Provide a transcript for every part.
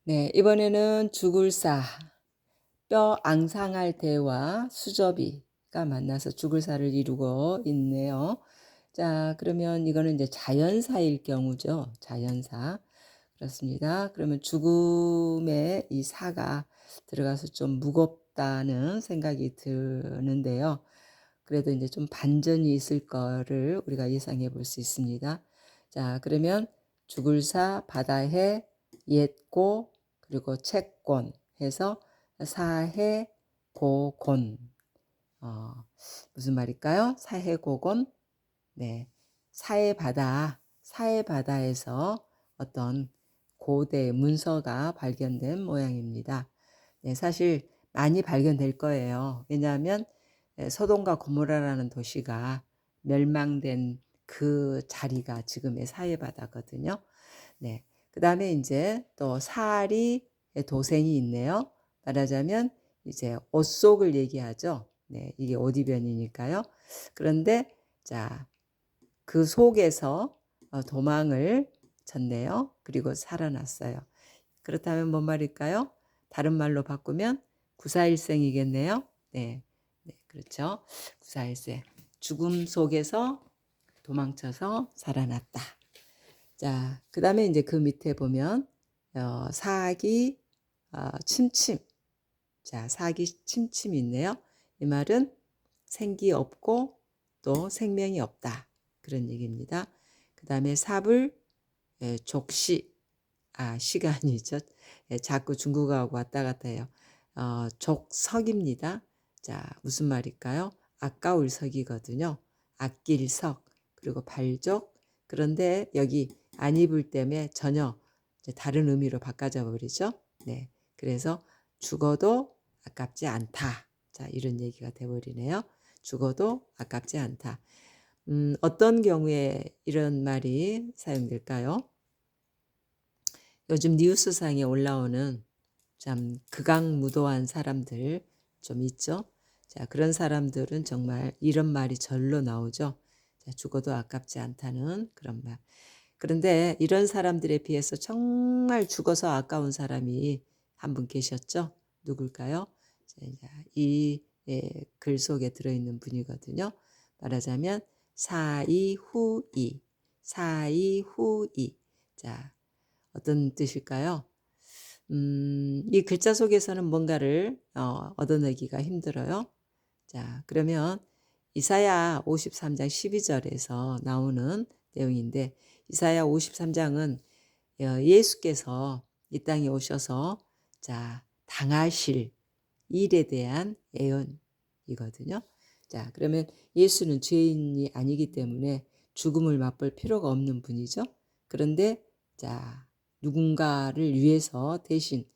네, 이번에는 죽을사, 뼈 앙상할 대와 수저비가 만나서 죽을사를 이루고 있네요. 자, 그러면 이거는 이제 자연사일 경우죠. 자연사. 그렇습니다. 그러면 죽음의 이 사가 들어가서 좀 무겁다는 생각이 드는데요. 그래도 이제 좀 반전이 있을 거를 우리가 예상해 볼 수 있습니다. 자, 그러면 죽을사, 바다해, 옛고, 그리고 채권 해서 사해, 고곤. 무슨 말일까요? 사해, 고곤. 네. 사해 바다에서 어떤 고대 문서가 발견된 모양입니다. 네, 사실 많이 발견될 거예요. 왜냐하면 소돔과 고모라라는 도시가 멸망된 그 자리가 지금의 사해 바다거든요. 네. 그다음에 이제 또 사리 도생이 있네요. 말하자면 이제 옷 속을 얘기하죠. 네, 이게 옷 이변이니까요. 그런데 자, 그 속에서 도망을 쳤네요. 그리고 살아났어요. 그렇다면 뭔 말일까요? 다른 말로 바꾸면 구사일생이겠네요. 네, 네, 그렇죠. 구사일생. 죽음 속에서 도망쳐서 살아났다. 자, 그 다음에 이제 그 밑에 보면 사기, 침침. 자, 사기, 침침이 있네요. 이 말은 생기 없고 또 생명이 없다. 그런 얘기입니다. 그 다음에 삽을 족시, 시간이죠. 자꾸 중국어하고 왔다 갔다 해요. 족석입니다. 자, 무슨 말일까요? 아까울 석이거든요. 아낄 석, 그리고 발족. 그런데 여기 안 입을 때문에 전혀 다른 의미로 바꿔져 버리죠. 네. 그래서 죽어도 아깝지 않다. 자, 이런 얘기가 돼버리네요. 죽어도 아깝지 않다. 어떤 경우에 이런 말이 사용될까요? 요즘 뉴스상에 올라오는 참 극악무도한 사람들 좀 있죠. 자, 그런 사람들은 정말 이런 말이 절로 나오죠. 자, 죽어도 아깝지 않다는 그런 말. 그런데 이런 사람들에 비해서 정말 죽어서 아까운 사람이 한 분 계셨죠. 누굴까요? 자, 글 속에 들어있는 분이거든요. 말하자면 사이후이, 사이후이. 자, 어떤 뜻일까요? 이 글자 속에서는 뭔가를 얻어내기가 힘들어요. 자, 그러면 이사야 53장 12절에서 나오는 내용인데, 이사야 53장은 예수께서 이 땅에 오셔서 자, 당하실 일에 대한 예언이거든요. 자, 그러면 예수는 죄인이 아니기 때문에 죽음을 맛볼 필요가 없는 분이죠. 그런데 자, 누군가를 위해서 대신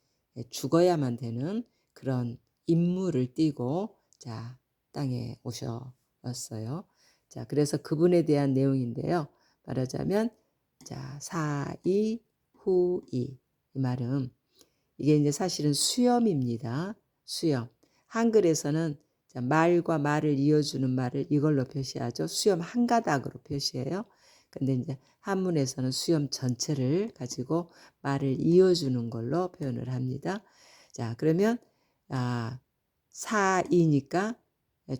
죽어야만 되는 그런 임무를 띠고 자, 땅에 오셨어요. 자, 그래서 그분에 대한 내용인데요. 말하자면 자, 사이 후이, 이 말은 이게 이제 사실은 수염입니다. 수염. 한글에서는 말과 말을 이어주는 말을 이걸로 표시하죠. 수염 한 가닥으로 표시해요. 근데 이제 한문에서는 수염 전체를 가지고 말을 이어주는 걸로 표현을 합니다. 자, 그러면 사이니까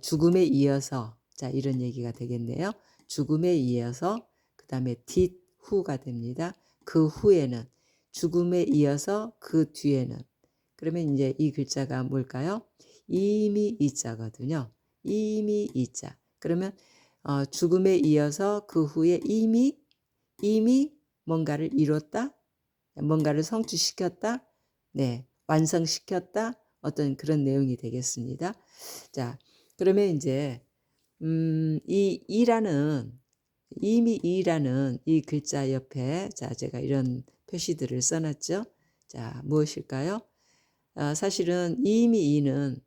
죽음에 이어서 자, 이런 얘기가 되겠네요. 죽음에 이어서 그다음에 뒷후가 됩니다. 그 후에는 죽음에 이어서 그 뒤에는 그러면 이제 이 글자가 뭘까요? 이미 이자거든요. 이미 이자. 그러면 죽음에 이어서 그 후에 이미 뭔가를 이뤘다, 뭔가를 성취시켰다, 네, 완성시켰다, 어떤 그런 내용이 되겠습니다. 자, 그러면 이제 이미 이라는 이 글자 옆에 자, 제가 이런 표시들을 써놨죠. 자, 무엇일까요? 사실은 이미 이는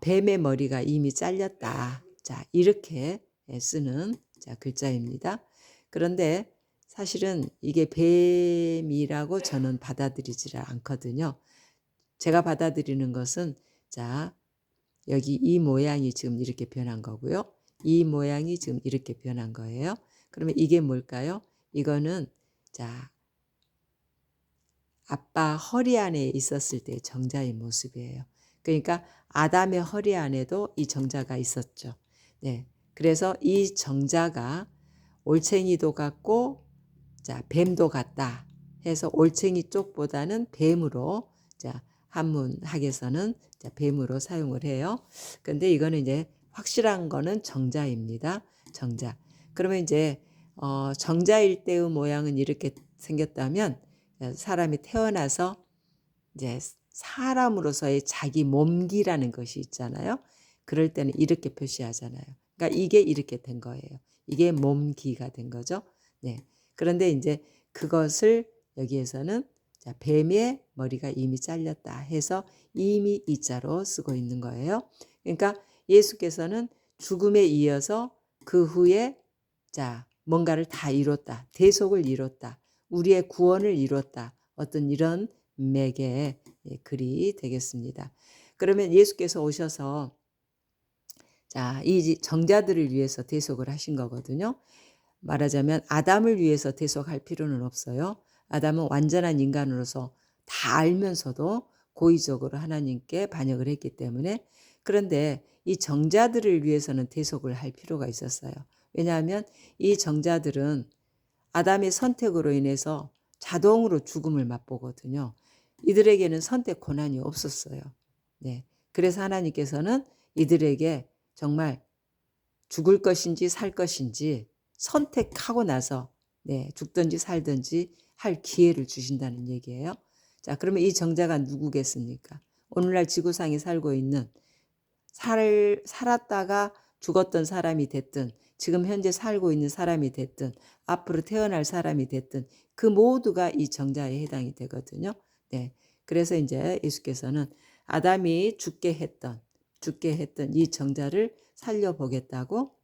뱀의 머리가 이미 잘렸다. 자, 이렇게 쓰는 자, 글자입니다. 그런데 사실은 이게 뱀이라고 저는 받아들이지 않거든요. 제가 받아들이는 것은 자, 여기 이 모양이 지금 이렇게 변한 거고요. 이 모양이 지금 이렇게 변한 거예요. 그러면 이게 뭘까요? 이거는 자, 아빠 허리 안에 있었을 때의 정자의 모습이에요. 그러니까 아담의 허리 안에도 이 정자가 있었죠. 네. 그래서 이 정자가 올챙이도 같고 자, 뱀도 같다 해서 올챙이 쪽보다는 뱀으로 자, 한문학에서는 자, 뱀으로 사용을 해요. 근데 이거는 이제 확실한 거는 정자입니다. 정자. 그러면 이제 정자일 때의 모양은 이렇게 생겼다면 사람이 태어나서 이제 사람으로서의 자기 몸기라는 것이 있잖아요. 그럴 때는 이렇게 표시하잖아요. 그러니까 이게 이렇게 된 거예요. 이게 몸기가 된 거죠. 네. 그런데 이제 그것을 여기에서는 자, 뱀의 머리가 이미 잘렸다 해서 이미 이자로 쓰고 있는 거예요. 그러니까 예수께서는 죽음에 이어서 그 후에 자, 뭔가를 다 이뤘다. 대속을 이뤘다. 우리의 구원을 이뤘다. 어떤 이런 맥의 글이 되겠습니다. 그러면 예수께서 오셔서 자, 이 정자들을 위해서 대속을 하신 거거든요. 말하자면 아담을 위해서 대속할 필요는 없어요. 아담은 완전한 인간으로서 다 알면서도 고의적으로 하나님께 반역을 했기 때문에 그런데 이 정자들을 위해서는 대속을 할 필요가 있었어요. 왜냐하면 이 정자들은 아담의 선택으로 인해서 자동으로 죽음을 맛보거든요. 이들에게는 선택 권한이 없었어요. 네. 그래서 하나님께서는 이들에게 정말 죽을 것인지 살 것인지 선택하고 나서 네, 죽든지 살든지 할 기회를 주신다는 얘기예요. 자, 그러면 이 정자가 누구겠습니까? 오늘날 지구상에 살고 있는 살았다가 죽었던 사람이 됐든 지금 현재 살고 있는 사람이 됐든 앞으로 태어날 사람이 됐든 그 모두가 이 정자에 해당이 되거든요. 네. 그래서 이제 예수께서는 아담이 죽게 했던 이 정자를 살려보겠다고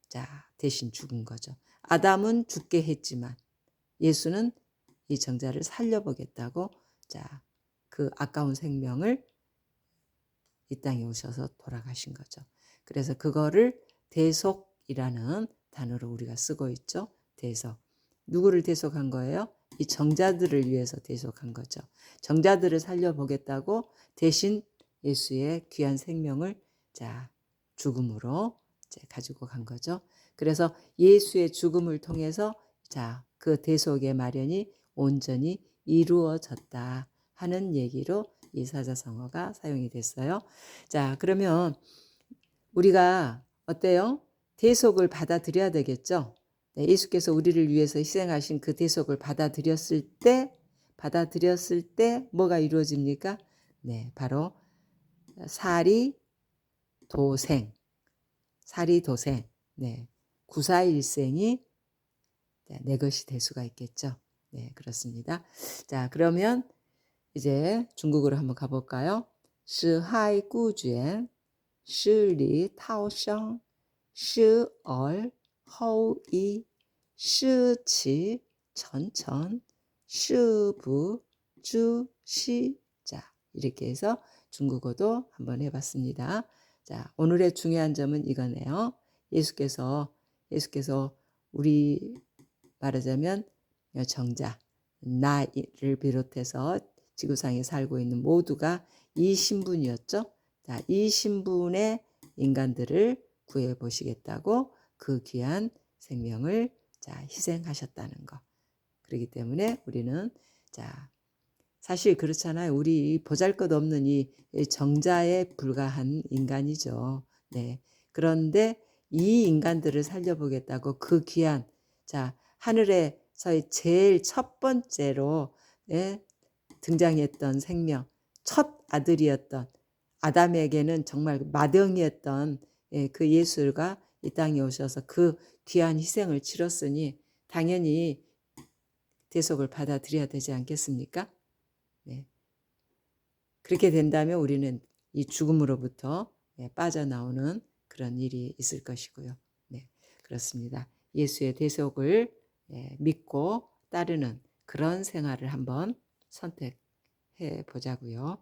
자, 대신 죽은 거죠. 아담은 죽게 했지만 예수는 이 정자를 살려보겠다고 자, 그 아까운 생명을 이 땅에 오셔서 돌아가신 거죠. 그래서 그거를 대속이라는 단어로 우리가 쓰고 있죠. 대속. 누구를 대속한 거예요? 이 정자들을 위해서 대속한 거죠. 정자들을 살려보겠다고 대신 예수의 귀한 생명을 자, 죽음으로 이제 가지고 간 거죠. 그래서 예수의 죽음을 통해서 자, 그 대속의 마련이 온전히 이루어졌다 하는 얘기로 이 사자성어가 사용이 됐어요. 자, 그러면 우리가 어때요? 대속을 받아들여야 되겠죠? 네, 예수께서 우리를 위해서 희생하신 그 대속을 받아들였을 때 뭐가 이루어집니까? 네, 바로 사리 도생. 네. 구사일생이 내 것이 될 수가 있겠죠. 네, 그렇습니다. 자, 그러면 이제 중국으로 한번 가볼까요? 使害故绝，使而后已，使其천천，使不주시. 자, 이렇게 해서 중국어도 한번 해봤습니다. 자, 오늘의 중요한 점은 이거네요. 예수께서 우리 말하자면 정자, 나를 비롯해서 지구상에 살고 있는 모두가 이 신분이었죠. 자, 이 신분의 인간들을 구해 보시겠다고 그 귀한 생명을 자, 희생하셨다는 거. 그렇기 때문에 우리는 자, 사실 그렇잖아요. 우리 보잘것없는 이 정자에 불과한 인간이죠. 네. 그런데 이 인간들을 살려보겠다고 그 귀한 자, 하늘에서의 제일 첫 번째로 네, 등장했던 생명, 첫 아들이었던 아담에게는 정말 맏형이었던 그 예수가 이 땅에 오셔서 그 귀한 희생을 치렀으니 당연히 대속을 받아들여야 되지 않겠습니까? 네. 그렇게 된다면 우리는 이 죽음으로부터 빠져나오는 그런 일이 있을 것이고요. 네, 그렇습니다. 예수의 대속을 믿고 따르는 그런 생활을 한번 선택해 보자고요.